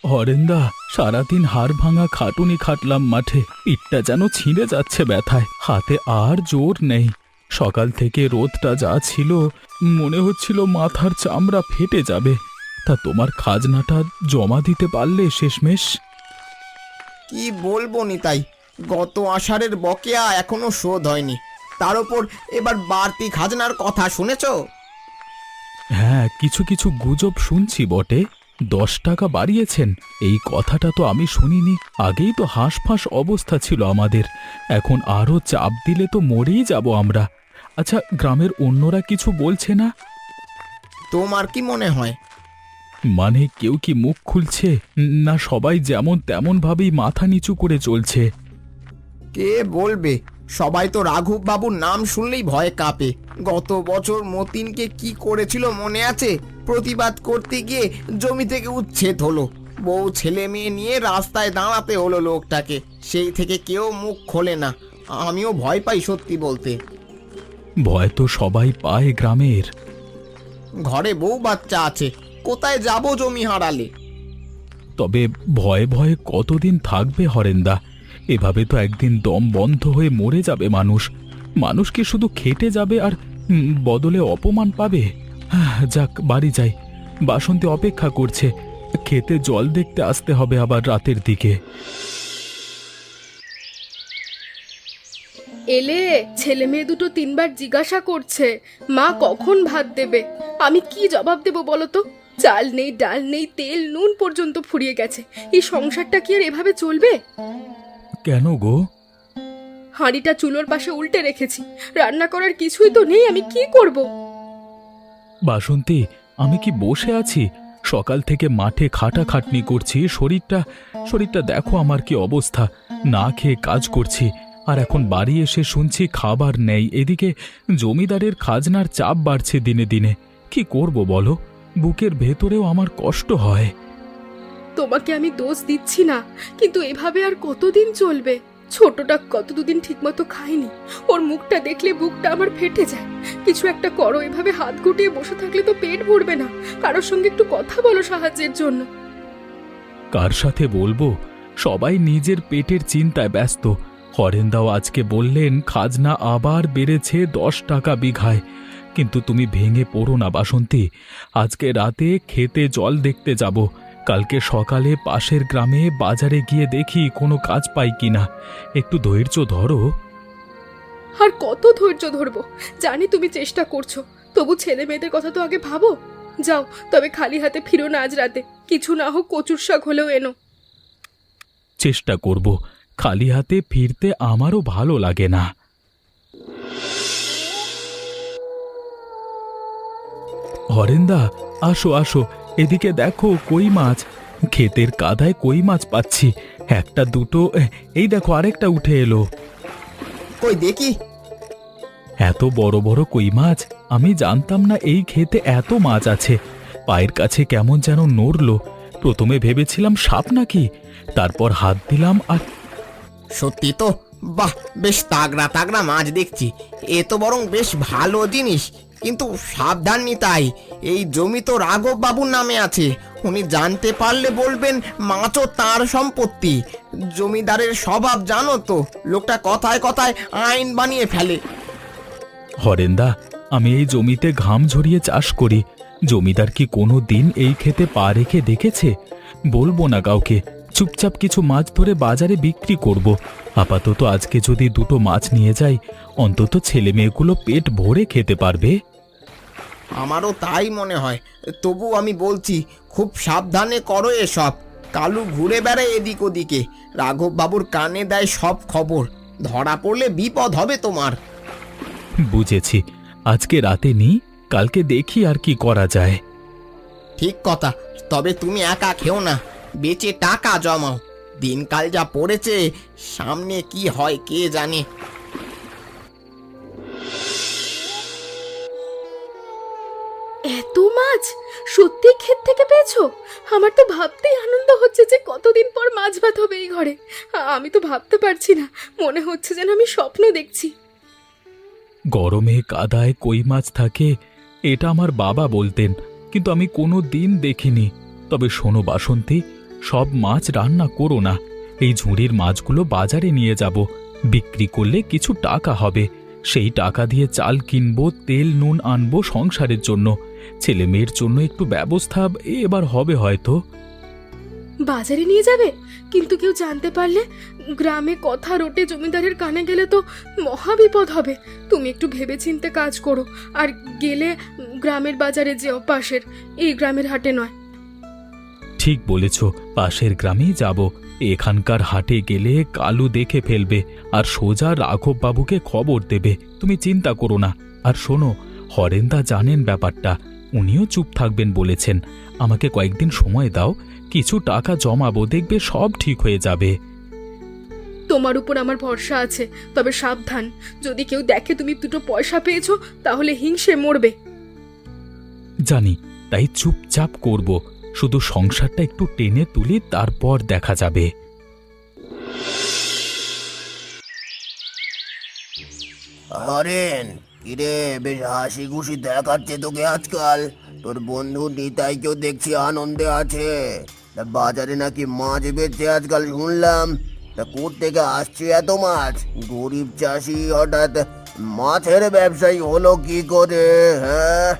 হরেন্দা, সারাদিন হাড় ভাঙা খাটুনি খাটলাম মাঠে, পিঠটা যেন ছিঁড়ে যাচ্ছে ব্যথায়, হাতে আর জোর নেই। সকাল থেকে রোদটা যা ছিল, মনে হচ্ছিল মাথার চামড়া ফেটে যাবে। তা তোমার খাজনাটা জমা দিতে পারলে শেষমেশ? কি বলবো নিতাই, গত আষাঢ়ের বকেয়া এখনো শোধ হয়নি, তার উপর এবার বাড়তি খাজনার কথা শুনেছো? হ্যাঁ, কিছু কিছু গুজব শুনছি বটে। 10 টাকা বাড়িয়েছেন, এই কথাটা তো আমি শুনিনি। আগেই তো হাঁসফাঁস অবস্থা ছিল আমাদের, এখন আরও চাপ দিলে তো মরেই যাব আমরা। আচ্ছা, গ্রামের অন্যরা কিছু বলছে না? তোমার কি মনে হয়? মানে কেউ কি মুখ খুলছে, না সবাই যেমন তেমন ভাবেই মাথা নিচু করে চলছে? কে বলবে, সবাই তো রাঘব বাবুর নাম শুনলেই ভয়ে কাঁপে। গত বছর মতিনকে কি করেছিল মনে আছে? প্রতিবাদ করতে গিয়ে জমি থেকে উচ্ছেদ হলো, বউ ছেলে মেয়ে নিয়ে রাস্তায় দাঁড়াতে হলো লোকটাকে। সেই থেকে কেউ মুখ খোলে না, আমিও ভয় পাই সত্যি বলতে। ভয় তো সবাই পায় গ্রামের। ঘরে বউ বাচ্চা আছে, কোথায় যাব জমি হারালে? তবে ভয়ে ভয়ে কতদিন থাকবে হরেন্দা? এভাবে তো একদিন দম বন্ধ হয়ে মরে যাবে মানুষ। মানুষ কি শুধু খেটে যাবে আর বদলে অপমান পাবে? যাক, বাড়ি যাই, বাসন্তী অপেক্ষা করছে। খেতে জল দেখতে আসতে হবে আবার রাতের দিকে। এলে ছেলে মেয়ে দুটো 3বার জিজ্ঞাসা করছে মা কখন ভাত দেবে। আমি কি জবাব দেব বলো তো? চাল নেই, ডাল নেই, তেল নুন পর্যন্ত ফুরিয়ে গেছে। এই সংসারটা কি আর এভাবে চলবে? কেন গো? হাঁড়িটা চুলোর পাশে উল্টে রেখেছি, রান্না করার কিছুই তো নেই, আমি কি করব? বাসন্তী, আমি কি বসে আছি? সকাল থেকে মাঠে খাটাখাটনি করছি, শরীরটা দেখো আমার কি অবস্থা। না খেয়ে কাজ করছি, আর এখন বাড়ি এসে শুনছি খাবার নেই। এদিকে জমিদারের খাজনার চাপ বাড়ছে দিনে দিনে। কি করব বলো? বুকের ভেতরেও আমার কষ্ট হয়। তোমাকে আমি দোষ দিচ্ছি না, কিন্তু এভাবে আর কতদিন চলবে? ছোটটা কত দুদিন ঠিকমতো খায়নি, ওর মুখটা দেখলে বুকটা আমার ফেটে যায়। কিছু একটা করো, এভাবে হাত গুটিয়ে বসে থাকলে তো পেট ভরবে না। কারোর সঙ্গে একটু কথা বলো সাহায্যের জন্য। কার সাথে বলবো? সবাই নিজের পেটের চিন্তায় ব্যস্ত। হরেন্দাও আজকে বললেন খাজনা আবার বেড়েছে 10 টাকা বিঘায়। কিন্তু তুমি ভেঙে পড়ো না বাসন্তী। আজকে রাতে খেতে জল দেখতে যাব, কালকে সকালে পাশের গ্রামে বাজারে গিয়ে দেখি কোনো কাজ পাই কিনা। একটু ধৈর্য ধরো। আর কত ধৈর্য ধরবো? জানি তুমি চেষ্টা করছো, তবু ছেলে মেয়েদের কথা তো আগে ভাবো। যাও, তবে খালি হাতে ফিরো না আজ রাতে। কিছু না হোক কচুর শাক হলেও এনো। চেষ্টা করব, খালি হাতে ফিরতে আমারও ভালো লাগে না। হরেন্দা, আসো আসো, এদিকে দেখো কই মাছ। ক্ষেতের কাদায় কই মাছ পাচ্ছি, একটা দুটো। এই দেখো আরেকটা উঠে এলো। কই দেখি। এত বড় বড় কই মাছ! আমি জানতাম না এই ক্ষেতে এত মাছ আছে। পায়ের কাছে কেমন যেন নড়লো। প্রথমে ভেবেছিলাম সাপ নাকি, তারপর হাত দিলাম আর সত্যি তো, বাহ, বেশ তাগড়া তাগড়া মাছ দেখছি। এ তো বরং বেশ ভালো জিনিস, কিন্তু সাবধান নিতাই, এই জমি তো রাঘব বাবুর নামে আছে। উনি জানতে পারলে বলবেন মাছও তার সম্পত্তি। জমিদারের স্বভাব জানো তো, লোকটা কথায় কথায় আইন বানিয়ে ফেলে। হরেন্দা, আমি এই জমিতে ঘাম ঝরিয়ে চাষ করি। জমিদার কি কোনো দিন এই ক্ষেতে পা রেখে দেখেছে? বলবো না কাউকে, চুপচাপ কিছু মাছ ধরে বাজারে বিক্রি করব। আপাতত আজকে যদি দুটো মাছ নিয়ে যাই, অন্তত ছেলে মেয়েগুলো পেট ভরে খেতে পারবে। আমারও তাই মনে হয়, তবু আমি বলছি খুব সাবধানে করো এসব। কালু ঘুরে বেড়ায় এদিক ওদিকে, রাঘব বাবুর কানে দেয় সব খবর। ধরা পড়লে বিপদ হবে তোমার। বুঝেছি, আজকে রাতে নি, কালকে দেখি আর কি করা যায়। ঠিক কথা, তবে তুমি একা খেও না, বেচে টাকা জমাও। দিনকাল যা পড়েছে, সামনে কি হয় কে জানে। এত মাছ সত্যি ক্ষেত থেকে পেয়েছো? আমার তো ভাবতেই আনন্দ হচ্ছে যে কতদিন পর মাছ ভাত হবে এই ঘরে। আমি তো ভাবতে পারছি না, মনে হচ্ছে যেন আমি স্বপ্ন দেখছি। গরমে কাদায় কই মাছ থাকে, এটা আমার বাবা বলতেন, কিন্তু আমি কোনো দিন দেখিনি। তবে শোনো বাসন্তী, সব মাছ রান্না করো না। এই ঝুড়ির মাছগুলো বাজারে নিয়ে যাব, বিক্রি করলে কিছু টাকা হবে। সেই টাকা দিয়ে চাল কিনবো, তেল নুন আনবো সংসারের জন্য। ছেলে মেয়ের জন্য একটু ব্যবস্থা এবার হবে হয়তো। বাজারে নিয়ে যাবে? কিন্তু কেউ জানতে পারলে, গ্রামে কথা রটে জমিদারের কানে গেলে তো মহা বিপদ হবে। তুমি একটু ভেবেচিন্তে কাজ করো, আর গেলে গ্রামের বাজারে যেও, পাশের, এই গ্রামের হাটে নয়। ঠিক বলেছ, পাশের গ্রামেই যাব। এখানকার হাটে গেলে কালু দেখে ফেলবে আর সোজা রাঘব বাবুকে খবর দেবে। তুমি চিন্তা করো না। আর শোনো, হরেন্দা জানেন ব্যাপারটা, উনিও চুপ থাকবেন বলেছেন। আমাকে কয়েকদিন সময় দাও, কিছু টাকা জমাবো, দেখবে সব ঠিক হয়ে যাবে। তোমার উপর আমার ভরসা আছে, তবে সাবধান, যদি কেউ দেখে তুমি দুটো পয়সা পেয়েছো তাহলে হিংসে মরবে। জানি, তাই চুপচাপ করব। শুধু সংসারটা একটু টেনে তুলি, তারপর দেখা যাবে। হরেন, কিরে বেশ হাসি খুশি দেখাচ্ছে তোকে আজকাল। তোর বন্ধু নিতাইকেও দেখছি আনন্দে আছে। তা বাজারে নাকি মাছ বেচছে আজকাল শুনলাম। তা কোত্থেকে আসছে এত মাছ? গরিব চাষি হঠাৎ মাছের ব্যবসায়ী হলো কি করে? হ্যাঁ,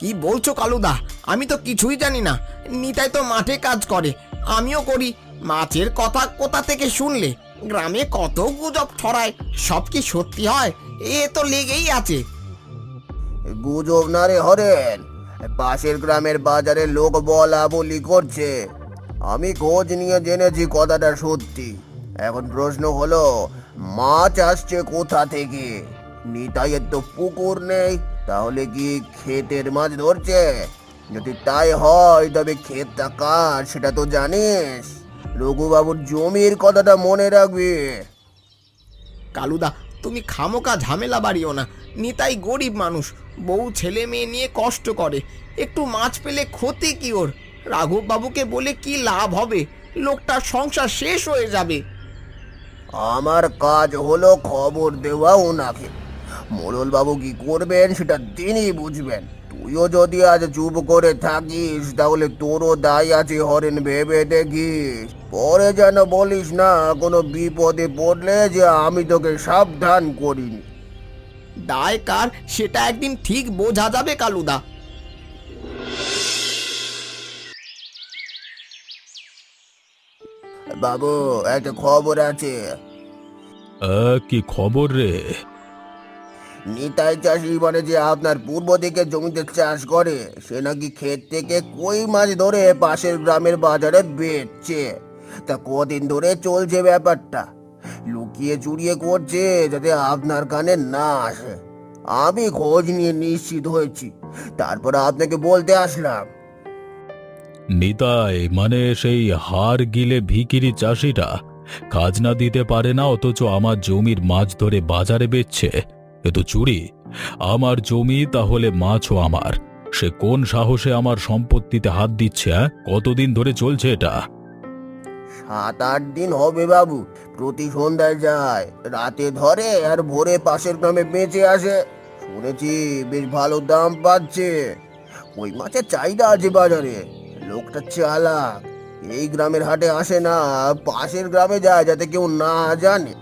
কি বলছো কালুদা? আমি তো কিছুই জানি না। নিতাই তো মাঠে কাজ করে, আমিও করি। মাছের কথা কোথা থেকে শুনলে? গ্রামে কত গুজব ছড়ায়, সব কি সত্যি হয়? এ তো লেগেই আছে। গুজব না রে হরেন, পাশের গ্রামের বাজারে লোক বলা বলি করছে। আমি খোঁজ নিয়ে জেনেছি কথাটা সত্যি। এখন প্রশ্ন হলো, মাছ আসছে কোথা থেকে? নিতাইয়ের তো পুকুর নেই, তাহলে কি ক্ষেতের মাছ ধরছে? যদি তাই হয় তবে ক্ষেতটা কার সেটা তো জানিস। রঘুবাবুর জমির কথাটা মনে রাখবি। কালুদা, তুমি খামোকা ঝামেলা বাড়িও না। নিতাই গরিব মানুষ, বউ ছেলে মেয়ে নিয়ে কষ্ট করে। একটু মাছ পেলে ক্ষতি কি ওর? রাঘব বাবুকে বলে কি লাভ হবে? লোকটার সংসার শেষ হয়ে যাবে। আমার কাজ হলো খবর দেওয়া ওনাকে। মোড়ল বাবু কি করবেন সেটা তিনিই বুঝবেন। তুইও যদি আজ চুপ করে থাকিস তাহলে তোরও দায় আছে হরেন, ভেবে দেখিস। পরে যেন বলিস না কোনো বিপদে পড়লে যে আমি তোকে সাবধান করিনি। দায় কার সেটা একদিন ঠিক বোঝা যাবে কালুদা। বাবু, একটা খবর আছে। কি খবর রে? নিতাই চাষি মানে যে আপনার পূর্ব দিকে জমিতে চাষ করে, সে নাকি ক্ষেত থেকে কই মাছ ধরে পাশের গ্রামের বাজারে বেচছে। তা কদিন ধরে চলছে ব্যাপারটা। লুকিয়ে চুরিয়ে করছে যাতে আপনার কানে না আসে। আমি খোঁজ নিয়ে নিশ্চিত হয়েছি, তারপর আপনাকে বলতে আসলাম। নিতাই মানে সেই হাড় গিলে ভিখিরি চাষিটা খাজনা দিতে পারে না, অথচ আমার জমির মাছ ধরে বাজারে বেচছে। এ তো চুরি। আমার জমি, তাহলে মাছও আমার। সে কোন সাহসে আমার সম্পত্তিতে হাত দিচ্ছে? কতদিন ধরে চলছে এটা? 7-8 দিন হবে বাবু। প্রতি সন্ধ্যায় যায়, রাতে ধরে আর ভোরে পাশের গ্রামে বেঁচে আসে। শুনেছি বেশ ভালো দাম পাচ্ছে। ওই মাছের চাহিদা আছে বাজারে। লোকটা চালাক, এই গ্রামের হাটে আসে না, পাশের গ্রামে যায় যাতে কেউ না জানে।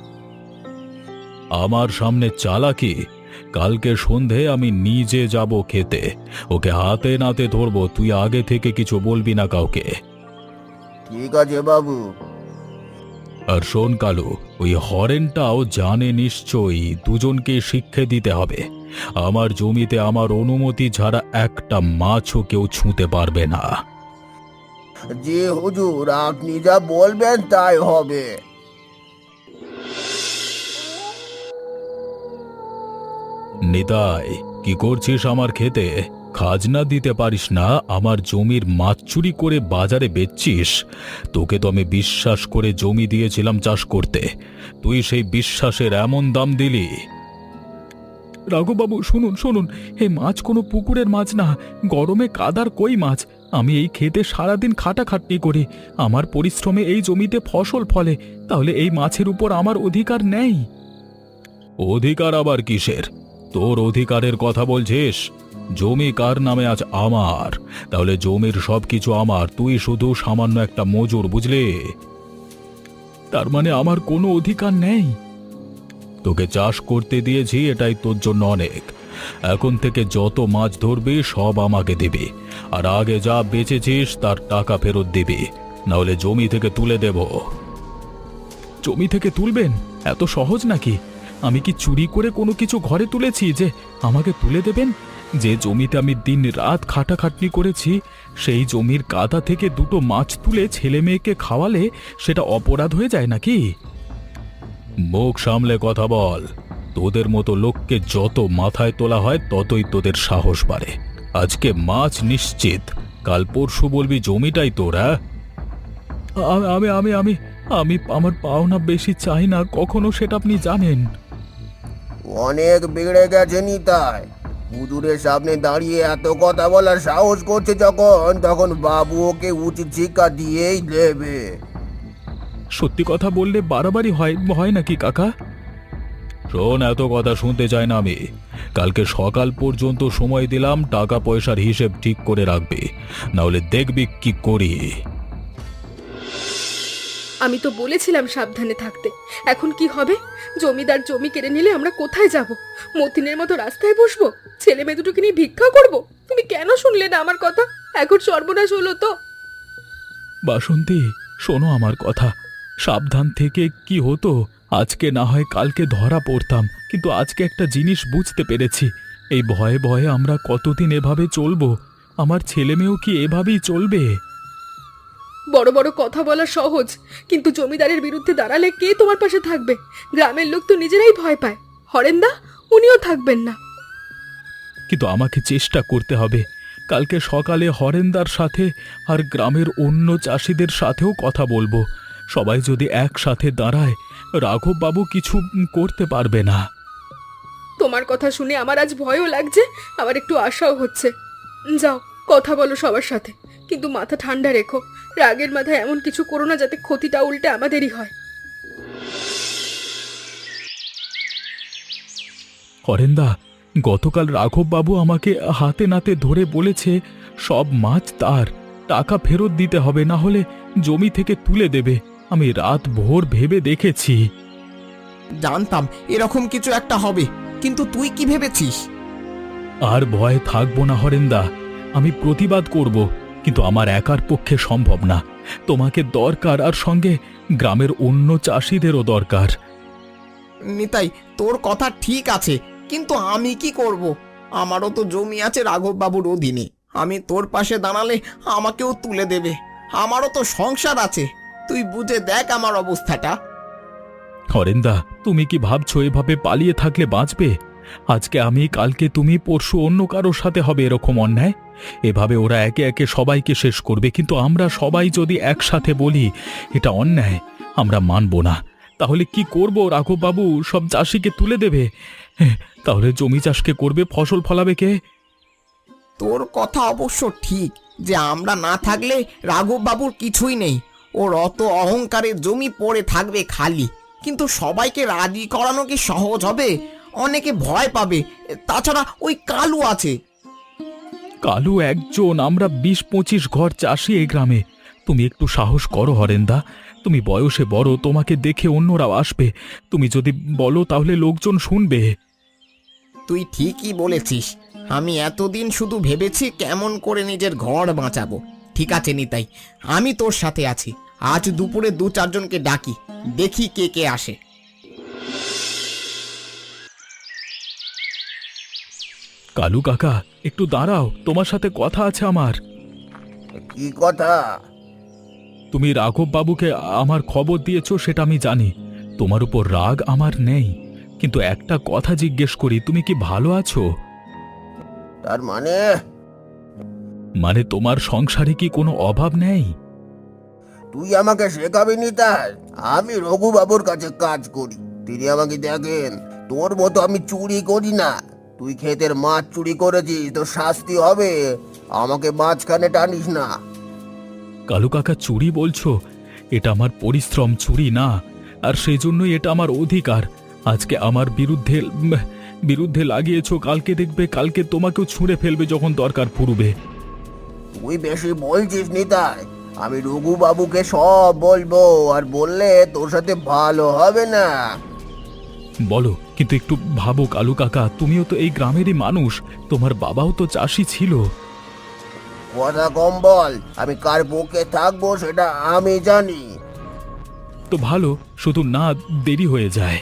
আমার সামনে চালাকি? কালকে সন্ধে আমি নিজে যাব খেতে, ওকে হাতে নাতে ধরবো। তুই আগে থেকে কিছু বলবি না কাউকে। ঠিক আছে বাবু। আর শোন কালু, ওই হরেনটাও জানে নিশ্চয়ই। দুজনকে শিক্ষা দিতে হবে। আমার জমিতে আমার অনুমতি ছাড়া একটা মাছও কেউ ছুঁতে পারবে না। জি হুজুর, আপনি যা বলবেন তাই হবে। নিতাই, কি করছিস আমার খেতে? খাজনা দিতে পারিস না, আমার জমির মাছ চুরি করে বাজারে বেচছিস। তোকে তো আমি বিশ্বাস করে জমি দিয়েছিলাম চাষ করতে, তুই সেই বিশ্বাসের এমন দাম দিলি? রাঘববাবু, শুনুন শুনুন, এই মাছ কোনো পুকুরের মাছ না, গরমে কাদার কই মাছ। আমি এই খেতে সারাদিন খাটাখাটনি করি, আমার পরিশ্রমে এই জমিতে ফসল ফলে, তাহলে এই মাছের উপর আমার অধিকার নেই? অধিকার আবার কিসের? তোর অধিকারের কথা বলছিস? জমি কার নামে আজ আমার, তাহলে জমির সবকিছু আমার, তুই শুধু সামান্য একটা মজুর, বুঝলি? তার মানে আমার কোনো অধিকার নেই? তোকে চাষ করতে দিয়েছি, এটাই তোর জন্য অনেক। এখন থেকে যত মাছ ধরবি সব আমাকে দিবি, আর আগে যা বেচেছিস তার টাকা ফেরত দিবি, নাহলে জমি থেকে তুলে দেব। জমি থেকে তুলবেন? এত সহজ নাকি? আমি কি চুরি করে কোনো কিছু ঘরে তুলেছি যে আমাকে তুলে দেবেন? যে জমিতে আমি দিন রাত খাটাখাটনি করেছি, সেই জমির কাদা থেকে দুটো মাছ তুলে ছেলে মেয়েকে খাওয়ালে সেটা অপরাধ হয়ে যায় নাকি? মুখ সামলে কথা বল। তোদের মতো লোককে যত মাথায় তোলা হয় ততই তোদের সাহস বাড়ে। আজকে মাছ নিশ্চিত, কাল পরশু বলবি জমিটাই তোরা। আমি আমি আমি আমি আমার পাওনা বেশি চাই না কখনো, সেটা আপনি জানেন। অনেক বেড়ে গেছে নিতাই। হুজুরের সামনে দাঁড়িয়ে এত কথা বলার সাহস করছে যখন, তখন বাবু ওকে উচিত শিক্ষা দিয়েই দেবে। সত্যি কথা বললে বাড়াবাড়ি হয় নাকি কাকা? শোন, এত কথা শুনতে চাই না আমি। কালকে সকাল পর্যন্ত সময় দিলাম, টাকা পয়সার হিসেব ঠিক করে রাখবি, নাহলে দেখবি কি করি। আমি তো বলেছিলাম সাবধানে থাকতে, এখন কি হবে? জমিদার জমি কেড়ে নিলে আমরা কোথায় যাব? মতিনের মতো রাস্তায় বসবো? ছেলে মেয়ে দুটোকে নিয়ে ভিক্ষা করব? তুমি কেন শুনলে না আমার কথা? এখন সর্বনাশ হলো তো। বাসন্তী, শোনো আমার কথা। সাবধান থেকে কি হতো, আজকে না হয় কালকে ধরা পড়তাম, কিন্তু আজকে একটা জিনিস বুঝতে পেরেছি। এই ভয়ে ভয়ে আমরা কতদিন এভাবে চলবো? আমার ছেলে মেয়েও কি এভাবেই চলবে? বড় বড় কথা বলা সহজ, কিন্তু জমিদারের বিরুদ্ধে দাঁড়ালে কে তোমার পাশে থাকবে? গ্রামের লোক তো নিজেরাই ভয় পায়। হরেন্দা, উনিও থাকবেন না। কিন্তু আমাকে চেষ্টা করতে হবে। কালকে সকালে হরেন্দার সাথে আর গ্রামের অন্য চাষিদের সাথেও কথা বলবো। সবাই যদি একসাথে দাঁড়ায়, রাঘব বাবু কিছু করতে পারবে না। তোমার কথা শুনে আমার আজ ভয়ও লাগছে, আবার একটু আশাও হচ্ছে। যাও, কথা বলো সবার সাথে, কিন্তু মাথা ঠান্ডা রেখো। রাগের মাথায় এমন কিছু করো না যাতে ক্ষতিটা উল্টে আমাদেরই হয়। হরেন্দা, গতকাল রাঘব বাবু আমাকে হাতে নাতে ধরে বলেছে সব মাছ তার, টাকা ফেরত দিতে হবে, না হলে জমি থেকে তুলে দেবে। আমি রাত ভোর ভেবে দেখেছি। জানতাম এরকম কিছু একটা হবে, কিন্তু তুই কি ভেবেছিস? আর ভয় থাকবো না হরেন্দা, আমি প্রতিবাদ করব, কিন্তু আমার একার পক্ষে সম্ভব না। তোমাকে দরকার, আর সঙ্গে গ্রামের অন্য চাষিদেরও দরকার। নিতাই, তোর কথা ঠিক আছে, কিন্তু আমি কি করব? আমারও তো জমি আছে রাঘব বাবুর অধীনে। আমি তোর পাশে দাঁড়ালে আমাকেও তুলে দেবে। আমারও তো সংসার আছে, তুই বুঝে দেখ আমার অবস্থাটা। হরেন্দা, তুমি কি ভাবছো এভাবে পালিয়ে থাকলে বাঁচবে? আজকে আমি, কালকে তুমি, পরশু অন্য কারোর সাথে হবে এরকম অন্যায়। এভাবে ওরা একে একে সবাইকে শেষ করবে, কিন্তু আমরা সবাই যদি একসাথে বলি এটা অন্যায়, আমরা মানব না। তাহলে কি করব? রাঘব বাবু সব চাষিকে তুলে দেবে, তাহলে জমি চাষকে করবে, ফসল ফলাবে কে? তোর কথা অবশ্য ঠিক যে আমরা না থাকলে রাঘব বাবুর কিছুই নেই। ওর অত অহংকারে জমি পড়ে থাকবে খালি। কিন্তু সবাইকে রাজি করানো কি সহজ হবে? অনেকে ভয় পাবে। তাছাড়া ওই কালু আছে। কালু একজন, আমরা ২০-২৫ ঘর চাষি এই গ্রামে। তুমি একটু সাহস করো হরেন্দা, তুমি বয়সে বড়, তোমাকে দেখে অন্যরাও আসবে। তুমি যদি বলো তাহলে লোকজন শুনবে। তুই ঠিকই বলেছিস। আমি এতদিন শুধু ভেবেছি কেমন করে নিজের ঘর বাঁচাবো। ঠিক আছে নিতাই, আমি তোর সাথে আছি। আজ দুপুরে ২-৪ জনকে ডাকি, দেখি কে কে আসে। কালু কাকা, একটু দাঁড়াও, তোমার সাথে কথা আছে আমার। কি কথা? তুমি রাঘব বাবুকে আমার খবর দিয়েছো সেটা আমি জানি, তোমার উপর রাগ আমার নেই, কিন্তু একটা কথা জিজ্ঞেস করি, তুমি কি ভালো আছো? তার মানে? মানে তোমার সংসারে কি কোনো অভাব নেই? তুই আমাকে শেখাবি নিতাই? আমি রঘু বাবুর কাছে কাজ করি, তিনি আমাকে দেখেন। তোর মতো আমি চুরি করি না। তুই ক্ষেতের মাছ চুরি করেছিস, তোর শাস্তি হবে। আমাকে মাঝখানে টানিস না। কালু কাকা, চুরি বলছো? এটা আমার পরিশ্রম, চুরি না। আর সেই জন্যই এটা আমার অধিকার। আজকে আমার বিরুদ্ধে বিরুদ্ধে লাগিয়েছো, কালকে দেখবে কালকে তোমাকেও ছুঁড়ে ফেলবে যখন দরকার পড়বে। তুই বেশি বলছিস নিতাই। আমি রঘু বাবুকে সব বলবো, আর বললে তোর সাথে ভালো হবে না। বলো, কিন্তু একটু ভাবো কালু কাকা, তুমিও তো এই গ্রামেরই মানুষ, তোমার বাবাও তো চাষি ছিল। কথা কম বল, আমি কার পক্ষে থাকবো সেটা আমি জানি। তো ভালো, শুধু না দেরি হয়ে যায়।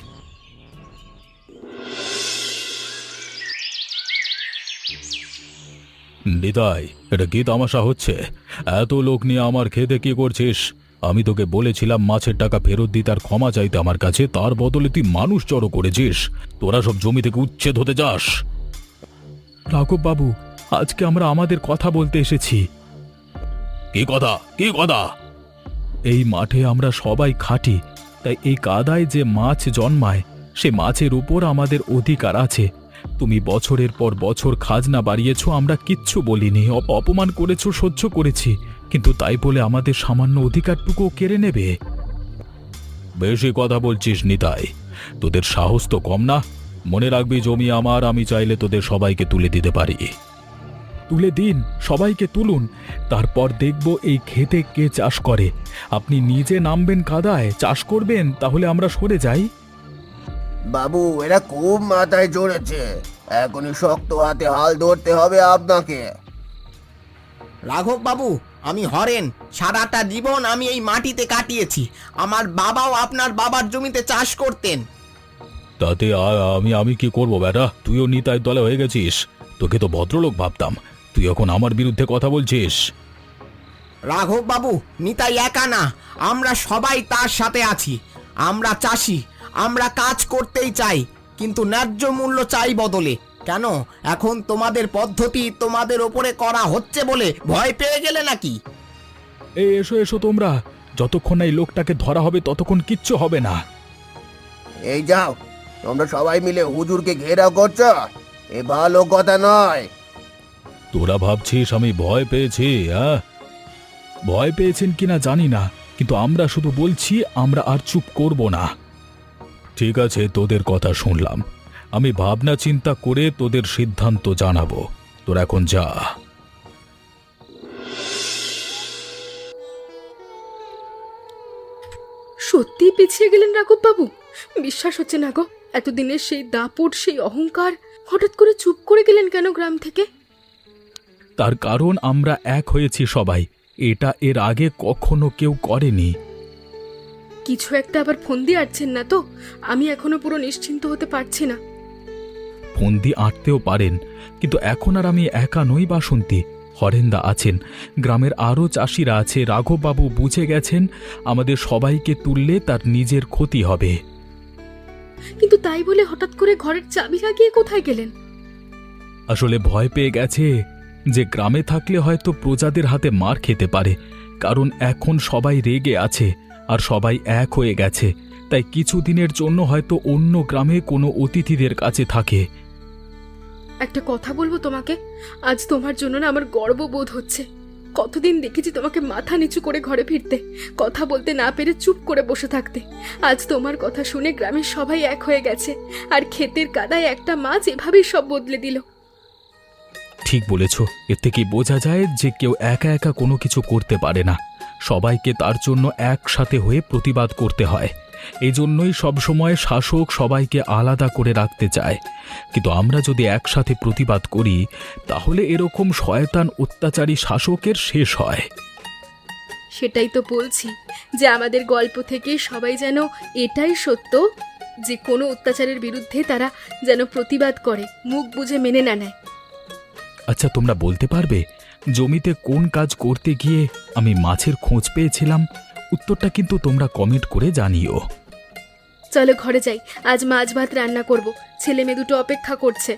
নিতাই, এটা কি তামাশা হচ্ছে? এত লোক নিয়ে আমার খেতে কি করছিস? আমি তোকে বলেছিলাম মাছের টাকা ফেরত দিতে আর ক্ষমা চাইতে আমার কাছে, তার বদলে তুই মানুষ জড়ো করেছিস। তোরা সব জমি থেকে উচ্ছেদ হতে যাস। রাঘব বাবু, আজকে আমরা আমাদের কথা বলতে এসেছি। কি কথা? কি কথা? এই মাঠে আমরা সবাই খাটি, তাই এই কাদায় যে মাছ জন্মায় সে মাছের উপর আমাদের অধিকার আছে। তুমি বছরের পর বছর খাজনা বাড়িয়েছো, আমরা কিচ্ছু বলিনি, অপমান করেছো, সহ্য করেছি, কিন্তু তাই বলে আমাদের সামান্য অধিকারটুকু কেড়ে নেবে? বেশি কথা বলছিস নিতাই, তোদের সাহস তো কম না। মনে রাখবি জমি আমার, আমি চাইলে তোদের সবাইকে তুলে দিতে পারি। তুলে দিন, সবাইকে তুলুন, তারপর দেখব এই খেতে কে চাষ করে। আপনি নিজে নামবেন কাদায়, চাষ করবেন, তাহলে আমরা সরে যাই। বাবু, এরা খুব মাথায় চড়েছে। এখনই শক্ত হাতে হাল ধরতে হবে আপনাকে। রাঘব বাবু, আমি হরেন, সারাটা জীবন আমি এই মাটিতে কাটিয়েছি। আমার বাবাও আপনার বাবার জমিতে চাষ করতেন। তাতে আমি কি করব বেটা? তুইও নিতাই দলে হয়ে গেছিস। তোকে তো ভদ্রলোক ভাবতাম, তুই এখন আমার বিরুদ্ধে কথা বলছিস। রাঘব বাবু, নিতাই একা না, আমরা সবাই তার সাথে আছি। আমরা চাষি, আমরা কাজ করতেই চাই, কিন্তু ন্যায্য মূল্য চাই বদলে। কেন এখন তোমাদের পদ্ধতি তোমাদের ওপরে করা হচ্ছে বলে ভয় পেয়ে গেলে নাকি? এই এসো এসো তোমরা, যতক্ষণ না এই লোকটাকে ধরা হবে ততক্ষণ কিচ্ছু হবে না। এই যাও, তোমরা সবাই মিলে হুজুরকে ঘেরাও করছো, এ ভালো কথা নয়। তোরা ভাবছিস আমি ভয় পেয়েছি? হ্যাঁ, ভয় পেয়েছেন কিনা জানি না, কিন্তু আমরা শুধু বলছি আমরা আর চুপ করব না। ঠিক আছে, তোদের কথা শুনলাম, আমি ভাবনা চিন্তা করে তোদের সিদ্ধান্ত জানাবো। তোরা এখন যা। সত্যিই পিছিয়ে গেলেন রাঘব বাবু? বিশ্বাস হচ্ছে না গো, এতদিনের সেই দাপট, সেই অহংকার, হঠাৎ করে চুপ করে গেলেন কেন গ্রাম থেকে? তার কারণ আমরা এক হয়েছি সবাই, এটা এর আগে কখনো কেউ করেনি। কিছু একটা আবার ফন্দি আটছেন না তো? আমি এখনো পুরো নিশ্চিন্ত হতে পারছি না। ফন্দি আঁটতেও পারেন, কিন্তু এখন আর আমি একা নই বাসন্তী, হরেন্দা আছেন, গ্রামের আরও চাষিরা আছে। রাঘববাবু বুঝে গেছেন আমাদের সবাইকে তুললে তার নিজের ক্ষতি হবে। কিন্তু তাই বলে হঠাৎ করে ঘরের চাবি লাগিয়ে কোথায় গেলেন? আসলে ভয় পেয়ে গেছে যে গ্রামে থাকলে হয়তো প্রজাদের হাতে মার খেতে পারে, কারণ এখন সবাই রেগে আছে আর সবাই এক হয়ে গেছে, তাই কিছুদিনের জন্য হয়তো অন্য গ্রামে কোনো অতিথিদের কাছে থাকে। একটা কথা বলবো তোমাকে, আজ তোমার জন্য না আমার গর্ববোধ হচ্ছে। কতদিন দেখেছি তোমাকে মাথা নিচু করে ঘরে ফিরতে, কথা বলতে না পেরে চুপ করে বসে থাকতে। আজ তোমার কথা শুনে গ্রামের সবাই এক হয়ে গেছে, আর ক্ষেতের কাদায় একটা মাছ এভাবেই সব বদলে দিল। ঠিক বলেছ, এর থেকে বোঝা যায় যে কেউ একা একা কোনো কিছু করতে পারে না, সবাইকে তার জন্য একসাথে হয়ে প্রতিবাদ করতে হয়। এই জন্যই সবসময় শাসক সবাইকে আলাদা করে রাখতে চায়, কিন্তু আমরা যদি একসাথে প্রতিবাদ করি তাহলে এরকম শয়তান অত্যাচারী শাসকের শেষ হয়। সেটাই তো বলছি, যে আমাদের গল্প থেকে সবাই যেন এটাই সত্য, যে কোনো অত্যাচারের বিরুদ্ধে তারা যেন প্রতিবাদ করে, মুখ বুজে মেনে না নেয়। আচ্ছা, তোমরা বলতে পারবে জমিতে কোন কাজ করতে গিয়ে আমি মাছের খোঁজ পেয়েছিলাম? উত্তরটা কিন্তু তোমরা কমেন্ট করে জানিও। চলো ঘরে যাই, আজ মাছ ভাত রান্না করব, ছেলে মেয়ে দুটো অপেক্ষা করছে।